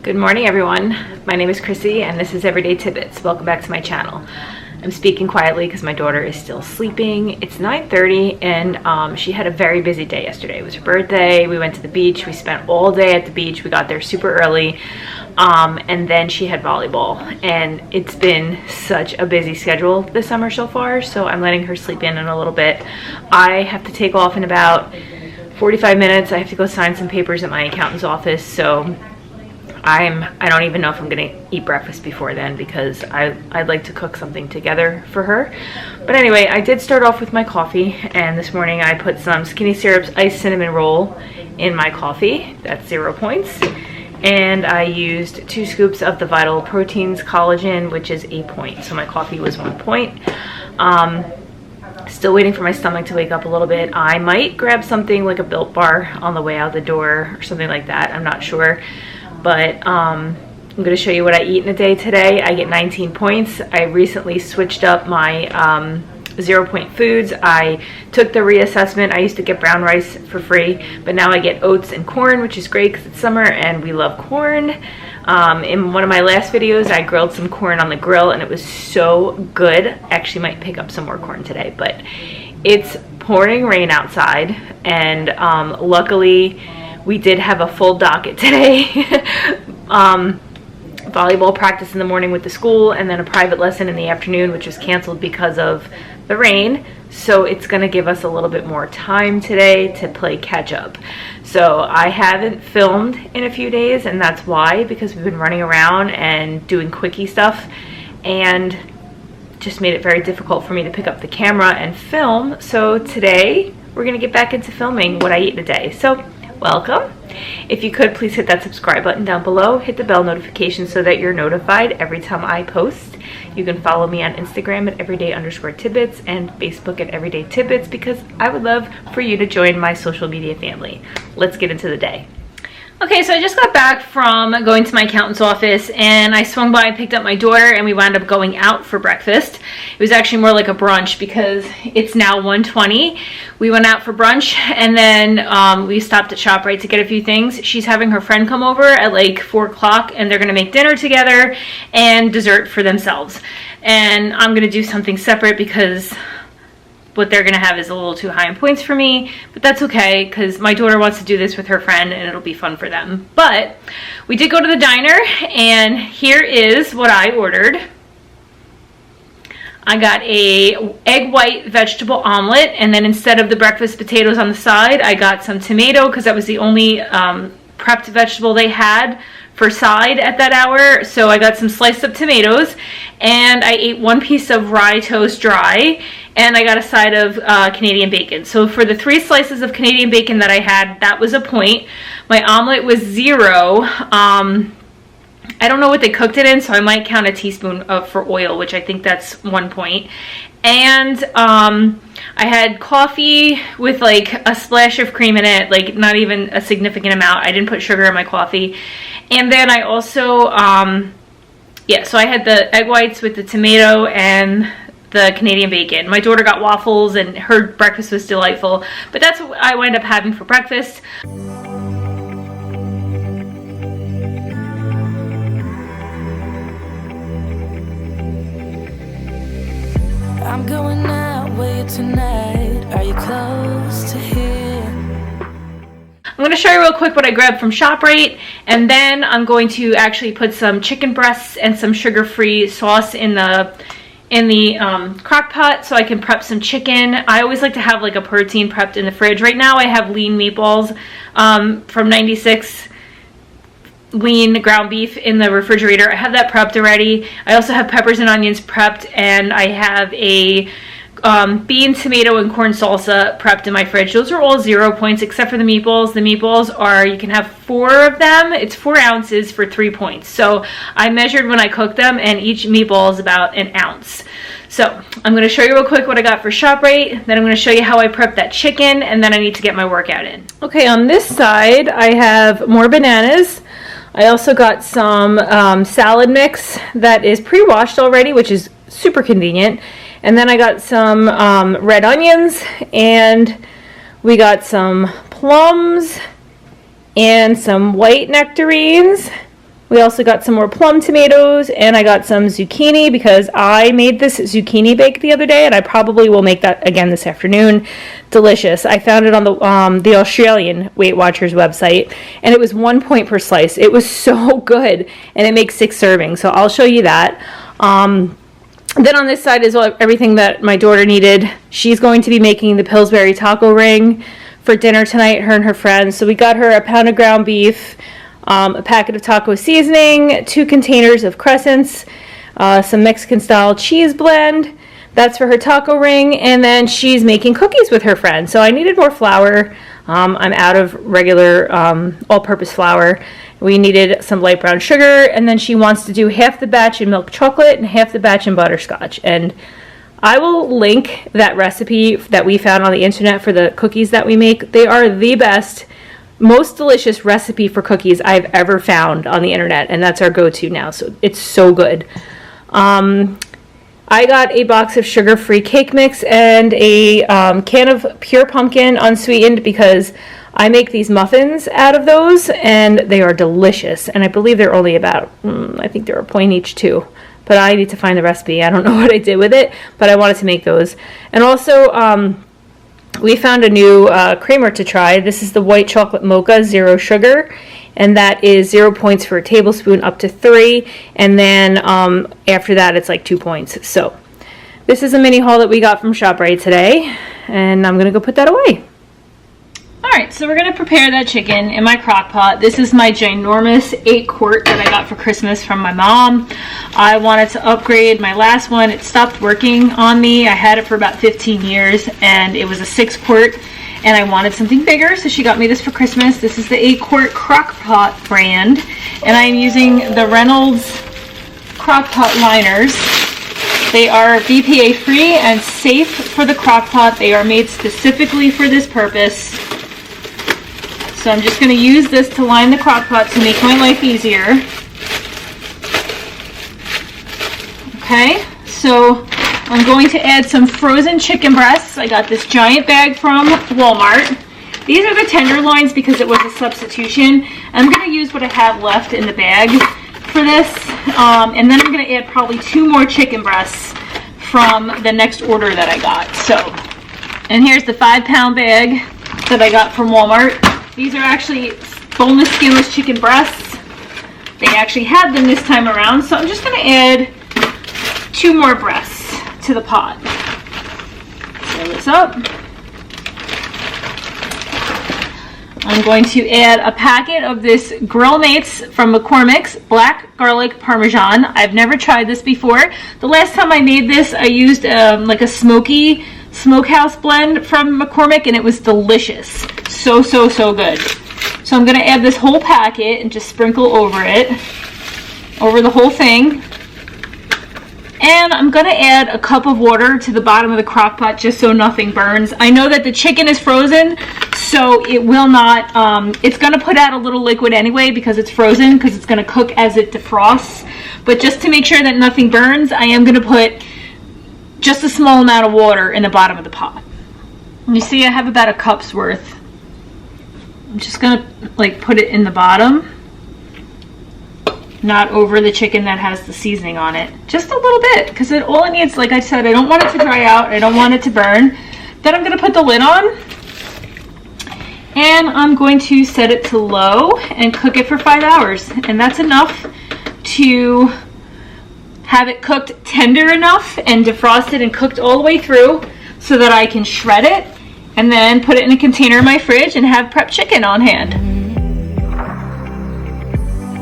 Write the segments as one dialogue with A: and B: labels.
A: Good morning, everyone. My name is Chrissy and this is Everyday Tidbits. Welcome back to my channel. I'm speaking quietly because my daughter is still sleeping. It's 9:30 and she had a very busy day yesterday. It was her birthday. We went to the beach. We spent all day at the beach. We got there super early and then she had volleyball, and it's been such a busy schedule this summer so far, so I'm letting her sleep in a little bit. I have to take off in about 45 minutes. I have to go sign some papers at my accountant's office, so I don't even know if I'm gonna eat breakfast before then because I'd like to cook something together for her. But anyway, I did start off with my coffee, and this morning I put some Skinny Syrup's iced cinnamon roll in my coffee. That's 0 points. And I used 2 scoops of the Vital Proteins collagen, which is 8 points. So my coffee was 1 point. Still waiting for my stomach to wake up a little bit. I might grab something like a Built Bar on the way out the door or something like that. I'm not sure. But I'm going to show you what I eat in a day today. I get 19 points. I recently switched up my 0 point foods. I took the reassessment. I used to get brown rice for free, but now I get oats and corn, which is great because it's summer and we love corn. In one of my last videos, I grilled some corn on the grill and it was so good. I actually might pick up some more corn today, but it's pouring rain outside, and luckily we did have a full docket today. Volleyball practice in the morning with the school, and then a private lesson in the afternoon, which was canceled because of the rain. So it's gonna give us a little bit more time today to play catch up. So I haven't filmed in a few days, and that's why, because we've been running around and doing quickie stuff, and just made it very difficult for me to pick up the camera and film. So today we're gonna get back into filming what I eat in a day. So welcome. If you could, please hit that subscribe button down below. Hit the bell notification so that you're notified every time I post. You can follow me on Instagram at everyday_tidbits and Facebook at Everyday Tidbits, because I would love for you to join my social media family. Let's get into the day. Okay, so I just got back from going to my accountant's office, and I swung by and picked up my daughter, and we wound up going out for breakfast. It was actually more like a brunch because it's now 1:20. We went out for brunch, and then we stopped at ShopRite to get a few things. She's having her friend come over at like 4 o'clock, and they're gonna make dinner together and dessert for themselves. And I'm gonna do something separate because what they're gonna have is a little too high in points for me, but that's okay because my daughter wants to do this with her friend and it'll be fun for them. But we did go to the diner, and here is what I ordered. I got a egg white vegetable omelet, and then instead of the breakfast potatoes on the side, I got some tomato because that was the only prepped vegetable they had for side at that hour. So I got some sliced up tomatoes, and I ate 1 piece of rye toast dry, and I got a side of Canadian bacon. So for the 3 slices of Canadian bacon that I had, that was a point. My omelet was 0. I don't know what they cooked it in, so I might count a teaspoon for oil, which I think that's 1 point. And I had coffee with like a splash of cream in it, like not even a significant amount. I didn't put sugar in my coffee. And then I also, so I had the egg whites with the tomato and the Canadian bacon. My daughter got waffles, and her breakfast was delightful. But that's what I wound up having for breakfast.
B: I'm going out with you tonight. Are you close to here?
A: I'm going to show you real quick what I grabbed from ShopRite, and then I'm going to actually put some chicken breasts and some sugar-free sauce in the crock pot so I can prep some chicken. I always like to have like a protein prepped in the fridge. Right now I have lean meatballs from 96 lean ground beef in the refrigerator. I have that prepped already. I also have peppers and onions prepped, and I have a bean, tomato, and corn salsa prepped in my fridge. Those are all 0 points except for the meatballs. The meatballs are, you can have 4 of them. It's 4 ounces for 3 points. So I measured when I cooked them, and each meatball is about 1 ounce. So I'm going to show you real quick what I got for ShopRite. Then I'm going to show you how I prep that chicken, and then I need to get my workout in. Okay, on this side I have more bananas. I also got some salad mix that is pre-washed already, which is super convenient. And then I got some red onions, and we got some plums and some white nectarines We also got some more plum tomatoes, and I got some zucchini because I made this zucchini bake the other day, and I probably will make that again this afternoon. Delicious. I found it on the Australian Weight Watchers website, and it was 1 point per slice. It was so good, and it makes 6 servings, so I'll show you that. Then on this side is everything that my daughter needed. She's going to be making the Pillsbury taco ring for dinner tonight, her and her friends. So we got her a pound of ground beef, a packet of taco seasoning, 2 containers of crescents, some Mexican style cheese blend. That's for her taco ring, and then she's making cookies with her friends. So I needed more flour. I'm out of regular all-purpose flour. We needed some light brown sugar, and then she wants to do half the batch in milk chocolate and half the batch in butterscotch. And I will link that recipe that we found on the internet for the cookies that we make. They are the best, most delicious recipe for cookies I've ever found on the internet, and that's our go-to now. So it's so good. I got a box of sugar-free cake mix and a can of pure pumpkin unsweetened because I make these muffins out of those, and they are delicious. And I believe they're only about, I think they're a point each too. But I need to find the recipe. I don't know what I did with it, but I wanted to make those. And also, we found a new creamer to try. This is the white chocolate mocha, 0 sugar. And that is 0 points for a tablespoon up to 3. And then after that, it's like 2 points. So this is a mini haul that we got from ShopRite today. And I'm going to go put that away. Alright, so we're going to prepare that chicken in my crock pot. This is my ginormous 8-quart that I got for Christmas from my mom. I wanted to upgrade my last one. It stopped working on me. I had it for about 15 years, and it was a 6-quart, and I wanted something bigger, so she got me this for Christmas. This is the 8-quart crock pot brand, and I'm using the Reynolds crock pot liners. They are BPA free and safe for the crock pot. They are made specifically for this purpose. So I'm just going to use this to line the crock pot to make my life easier. Okay, so I'm going to add some frozen chicken breasts. I got this giant bag from Walmart. These are the tenderloins because it was a substitution. I'm going to use what I have left in the bag for this. And then I'm going to add probably 2 more chicken breasts from the next order that I got. So, and here's the 5-pound bag that I got from Walmart. These are actually boneless, skinless chicken breasts. They actually had them this time around, so I'm just going to add 2 more breasts to the pot. Fill this up. I'm going to add a packet of this Grill Mates from McCormick's Black Garlic Parmesan. I've never tried this before. The last time I made this, I used like a smoky smokehouse blend from McCormick, and it was delicious. So good. So I'm going to add this whole packet and just sprinkle over it, over the whole thing. And I'm going to add a cup of water to the bottom of the crock pot just so nothing burns. I know that the chicken is frozen, so it will not, it's going to put out a little liquid anyway because it's frozen, because it's going to cook as it defrosts. But just to make sure that nothing burns, I am going to put just a small amount of water in the bottom of the pot. And you see I have about a cup's worth. I'm just gonna like put it in the bottom, not over the chicken that has the seasoning on it. Just a little bit, because all it needs, like I said, I don't want it to dry out, I don't want it to burn. Then I'm gonna put the lid on, and I'm going to set it to low and cook it for 5 hours. And that's enough to have it cooked tender enough and defrosted and cooked all the way through so that I can shred it and then put it in a container in my fridge and have prep chicken on hand.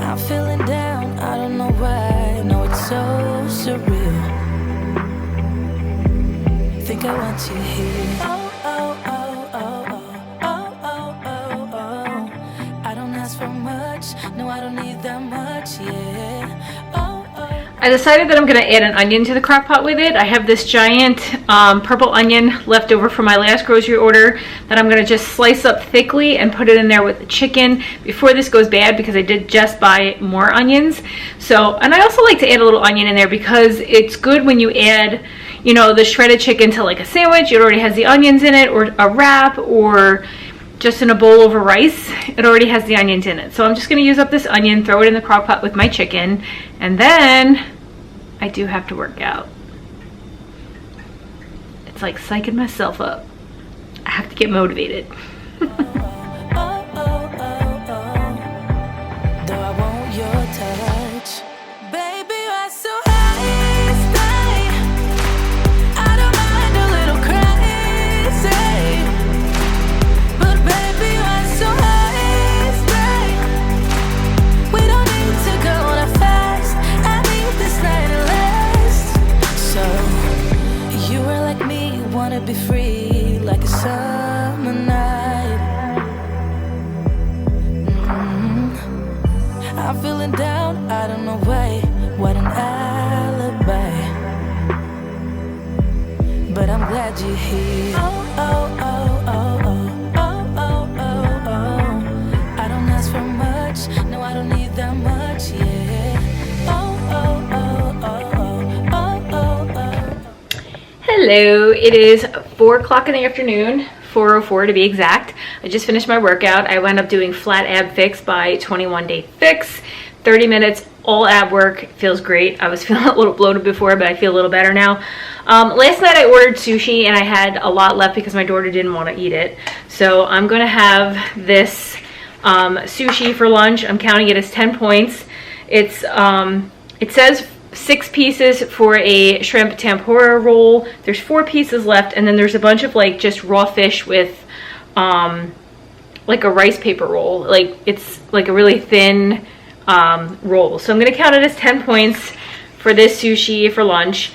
B: I'm feeling down, I don't know why. No, it's so surreal. Think I want you here. I don't ask for much. No, I don't need that much, yeah.
A: I decided that I'm going to add an onion to the crock pot with it. I have this giant purple onion left over from my last grocery order that I'm going to just slice up thickly and put it in there with the chicken before this goes bad, because I did just buy more onions. So, and I also like to add a little onion in there because it's good when you add, you know, the shredded chicken to like a sandwich. It already has the onions in it, or a wrap, or just in a bowl over rice. It already has the onions in it. So I'm just gonna use up this onion, throw it in the crock pot with my chicken, and then I do have to work out. It's like psyching myself up. I have to get motivated.
B: Be free like a summer night. I'm feeling down, I don't know why. What an alibi. But I'm glad you're here. Oh, oh, oh, oh, oh, oh, oh, oh, oh. I don't ask for much, no, I don't need that much, yeah. Oh, oh, oh, oh, oh, oh, oh, oh.
A: Hello, it is 4 o'clock in the afternoon, 4:04 to be exact. I just finished my workout. I wound up doing flat ab fix by 21 day fix, 30 minutes, all ab work. Feels great. I was feeling a little bloated before, but I feel a little better now. Last night I ordered sushi and I had a lot left because my daughter didn't want to eat it. So I'm going to have this sushi for lunch. I'm counting it as 10 points. It says 6 pieces for a shrimp tempura roll. There's 4 pieces left, and then there's a bunch of like just raw fish with like a rice paper roll. Like it's like a really thin roll. So I'm gonna count it as 10 points for this sushi for lunch.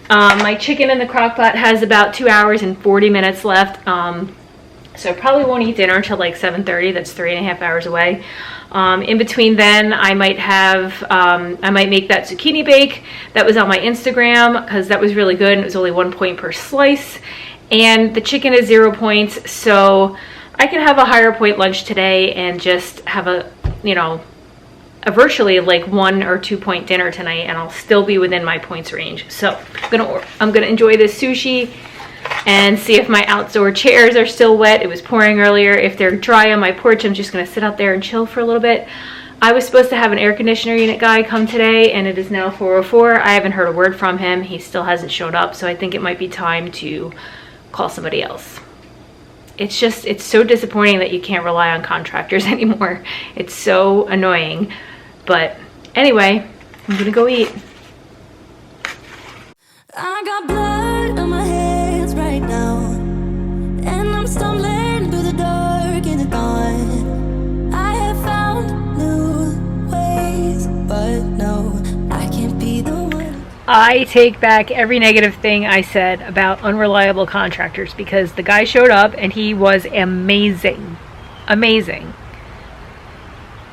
A: My chicken in the crock pot has about 2 hours and 40 minutes left. So I probably won't eat dinner until like 7:30. That's 3.5 hours away. In between then, I might make that zucchini bake that was on my Instagram because that was really good and it was only 1 point per slice. And the chicken is 0 points, so I can have a higher point lunch today and just have a virtually like 1 or 2 point dinner tonight, and I'll still be within my points range. So I'm gonna enjoy this sushi and see if my outdoor chairs are still wet. It was pouring earlier. If they're dry on my porch, I'm just gonna sit out there and chill for a little bit. I was supposed to have an air conditioner unit guy come today, and it is now 4:04. I haven't heard a word from him. He still hasn't showed up, so I think it might be time to call somebody else. It's so disappointing that you can't rely on contractors anymore. It's so annoying. But anyway, I'm gonna go eat.
B: I got blood on my hands right now, and I'm stumbling through the dark in the dawn. I have found new ways, but no, I can't be the one.
A: I take back every negative thing I said about unreliable contractors, because the guy showed up and he was amazing. Amazing.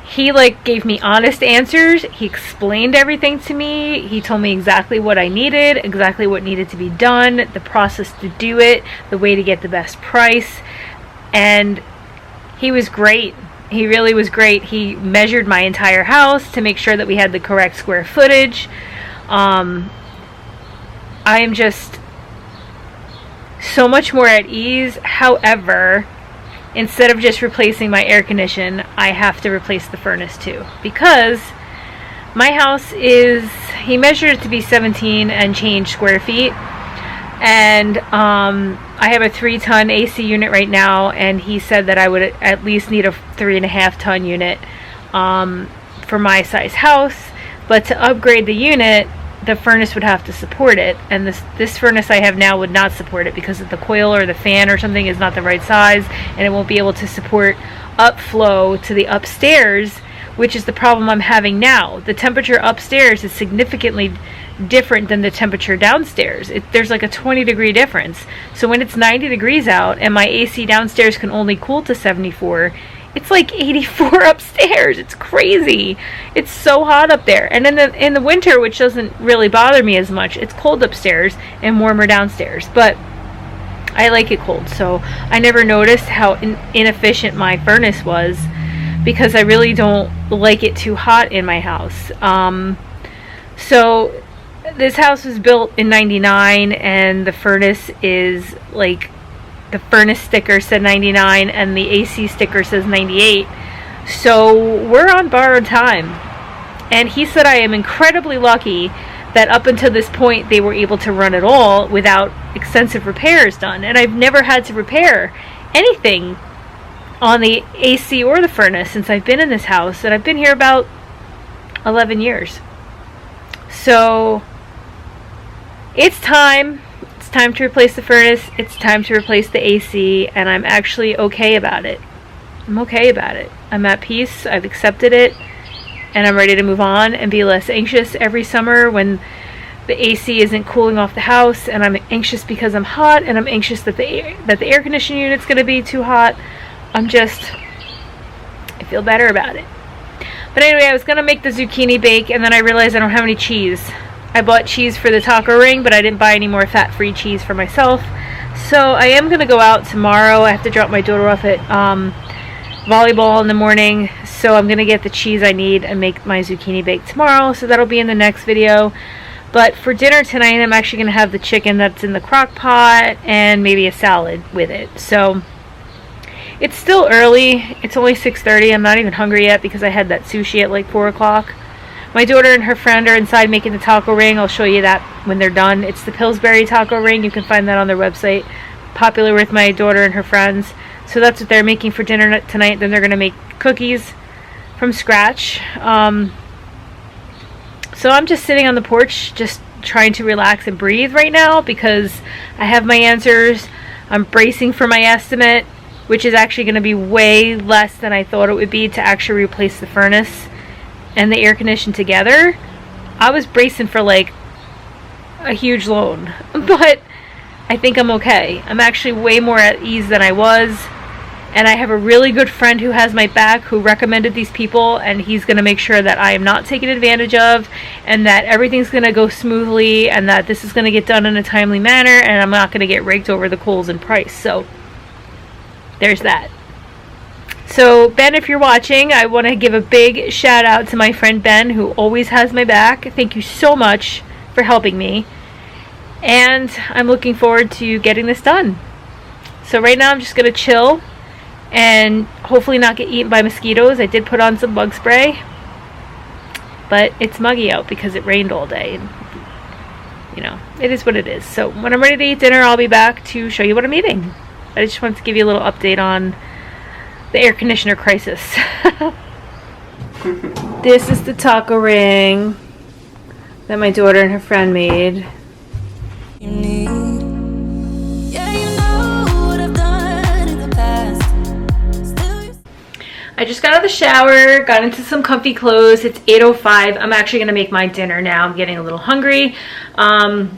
A: He like gave me honest answers. He explained everything to me. He told me exactly what I needed, exactly what needed to be done, the process to do it, the way to get the best price. And he was great. He really was great. He measured my entire house to make sure that we had the correct square footage. I am just so much more at ease. However, instead of just replacing my air condition, I have to replace the furnace too, because my house he measured it to be 17 and change square feet, and I have a 3-ton AC unit right now, and he said that I would at least need a 3.5-ton unit for my size house. But to upgrade the unit, the furnace would have to support it, and this furnace I have now would not support it because the coil or the fan or something is not the right size, and it won't be able to support upflow to the upstairs, which is the problem I'm having now. The temperature upstairs is significantly different than the temperature downstairs. There's like a 20-degree difference. So when it's 90 degrees out and my AC downstairs can only cool to 74, it's like 84 upstairs. It's crazy. It's so hot up there. And in the winter, which doesn't really bother me as much, it's cold upstairs and warmer downstairs. But I like it cold, so I never noticed how inefficient my furnace was, because I really don't like it too hot in my house. So this house was built in '99, and the furnace is like the furnace sticker said 99 and the AC sticker says 98. So we're on borrowed time. And he said I am incredibly lucky that up until this point they were able to run it all without extensive repairs done. And I've never had to repair anything on the AC or the furnace since I've been in this house. And I've been here about 11 years. So it's time. It's time to replace the furnace. It's time to replace the AC. And I'm actually okay about it. I'm okay about it. I'm at peace. I've accepted it. And I'm ready to move on and be less anxious every summer when the AC isn't cooling off the house, and I'm anxious because I'm hot, and I'm anxious that the air conditioning unit's going to be too hot. I feel better about it. But anyway, I was going to make the zucchini bake, and then I realized I don't have any cheese. I bought cheese for the taco ring, but I didn't buy any more fat-free cheese for myself. So I am going to go out tomorrow. I have to drop my daughter off at volleyball in the morning, so I'm gonna get the cheese I need and make my zucchini bake tomorrow, so that'll be in the next video. But for dinner tonight, I'm actually gonna have the chicken that's in the crock pot and maybe a salad with it. So it's still early. It's only 6:30. I'm not even hungry yet because I had that sushi at like 4 o'clock. My daughter and her friend are inside making the taco ring. I'll show you that when they're done. It's the Pillsbury taco ring. You can find that on their website. Popular with my daughter and her friends. So that's what they're making for dinner tonight. Then they're going to make cookies from scratch. So I'm just sitting on the porch, just trying to relax and breathe right now because I have my answers. I'm bracing for my estimate, which is actually going to be way less than I thought it would be to actually replace the furnace and the air condition together. I was bracing for like a huge loan, but I think I'm okay. I'm actually way more at ease than I was. And I have a really good friend who has my back, who recommended these people, and he's going to make sure that I am not taken advantage of, and that everything's going to go smoothly, and that this is going to get done in a timely manner, and I'm not going to get raked over the coals in price. So there's that. So Ben, if you're watching, I want to give a big shout out to my friend Ben, who always has my back. Thank you so much for helping me. And I'm looking forward to getting this done. So right now I'm just going to chill and hopefully not get eaten by mosquitoes. I did put on some bug spray, but it's muggy out because it rained all day, and you know, it is what it is. So when I'm ready to eat dinner, I'll be back to show you what I'm eating. I just wanted to give you a little update on the air conditioner crisis. This is the taco ring that my daughter and her friend made. I just got out of the shower, got into some comfy clothes. It's 8:05. I'm actually going to make my dinner now. I'm getting a little hungry. I'm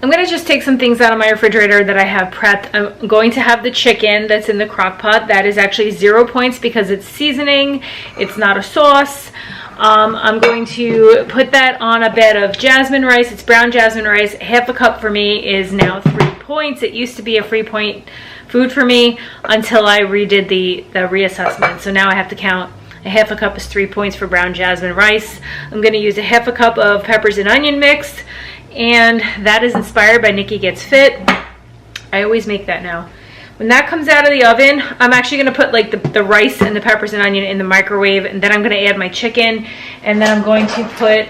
A: going to just take some things out of my refrigerator that I have prepped. I'm going to have the chicken that's in the crock pot. That is actually 0 points because it's seasoning. It's not a sauce. I'm going to put that on a bed of jasmine rice. It's brown jasmine rice. Half a cup for me is now 3 points. It used to be a 3 point food for me until I redid the reassessment. So now I have to count. A half a cup is 3 points for brown jasmine rice. I'm going to use a half a cup of peppers and onion mix, and that is inspired by Nikki Gets Fit. I always make that now. When that comes out of the oven, I'm actually going to put like the rice and the peppers and onion in the microwave, and then I'm going to add my chicken, and then I'm going to put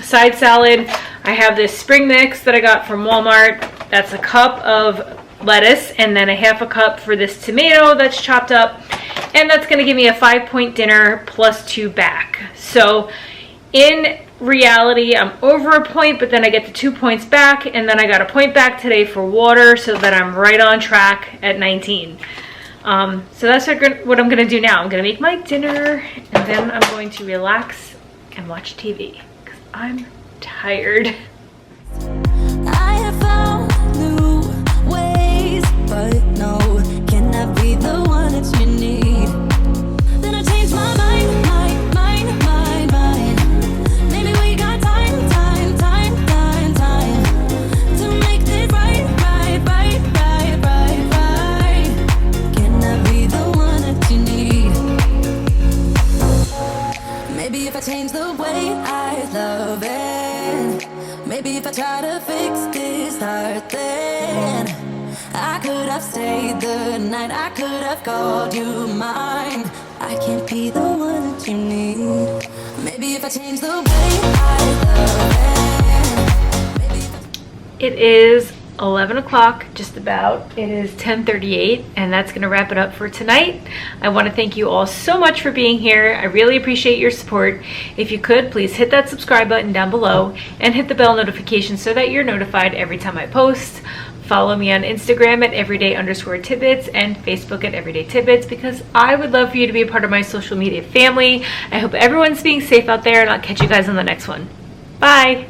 A: side salad. I have this spring mix that I got from Walmart. That's a cup of lettuce, and then a half a cup for this tomato that's chopped up, and that's going to give me a 5 point dinner plus 2 back. So in reality, I'm over a point, but then I get the 2 points back, and then I got a point back today for water, so that I'm right on track at 19. So that's what I'm going to do now. I'm going to make my dinner, and then I'm going to relax and watch TV because I'm tired.
B: I have found new ways, but no, can I be the one that you need? Then I changed my mind. Maybe we got time to make this right. Can I be the one that you need? Maybe if I change the way I love it, maybe if I try to fix this heart, then I could have stayed the night, I could have called you mine. I can't be the one that you need. Maybe if I change the way I love it. Maybe if I...
A: It is 11 o'clock, just about. It is 10:38, and that's going to wrap it up for tonight. I want to thank you all so much for being here. I really appreciate your support. If you could, please hit that subscribe button down below and hit the bell notification so that you're notified every time I post. Follow me on Instagram at everyday_tidbits and Facebook at everydaytidbits, because I would love for you to be a part of my social media family. I hope everyone's being safe out there, and I'll catch you guys on the next one. Bye!